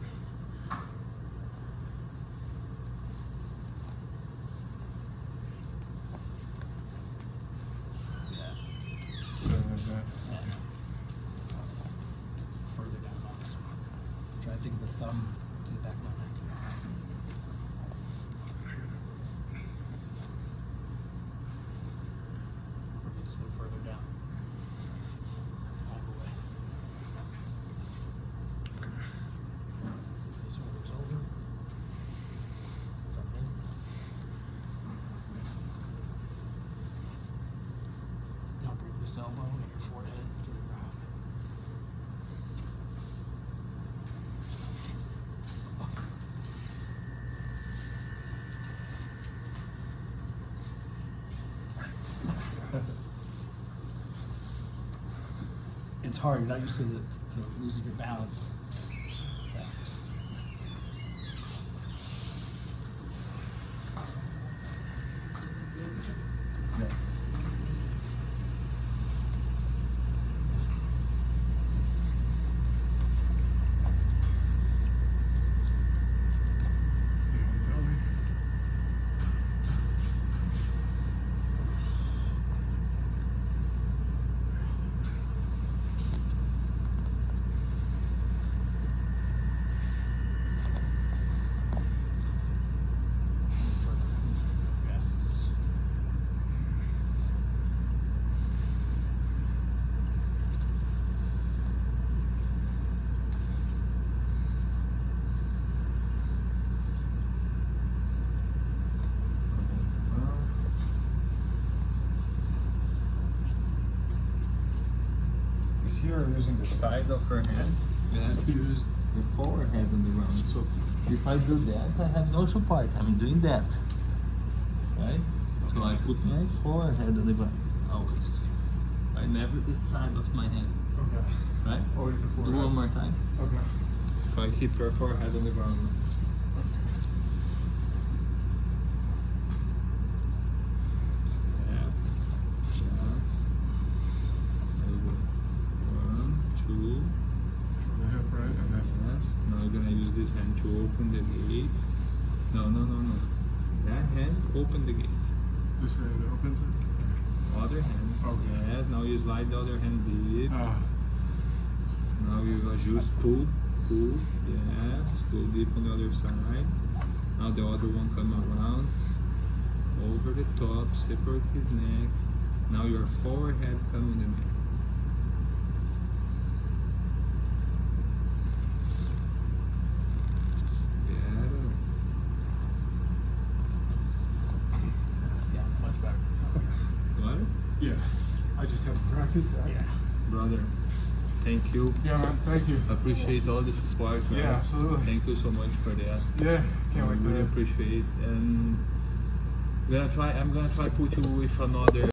Yeah. Something like that. Yeah. Further down on this one. Try to take the thumb to the back of my neck. Just a little further down. All the way. This one goes over. Thumb in. Now bring this elbow and your forehead to the ground. It's hard, you're not used to losing your balance. Yeah. Yes. Belly. Yes. You see, you're using the side of her hand. You have to use the forward hand on the ground. So if I do that, I have no support. I'm doing that. Right? So I put my forward hand on the ground. Always. I never the side of my hand. Okay. Right? Always the Do forehead. one more time. Okay. Try to keep your forehead on the ground. Yeah. Yes. Very good. 1, 2. From the hip, right? And then. Yes. Now you're gonna use this hand to open the gate. No. That hand, open the gate. This hand opens it? Other hand. Okay. Yes. Now you slide the other hand deep. Ah. Now you adjust, pull. Yes. Pull deep on the other side. Now the other one come around. Over the top, separate his neck. Now your forehead come in the middle. Yeah, much better. Got it? Yeah. I just have to practice that. Yeah. Brother, thank you. Yeah, man. Thank you. Appreciate all the support, man. Yeah, absolutely. Thank you so much for that. Yeah. Can't I wait really to. appreciate. And I'm gonna try put you with another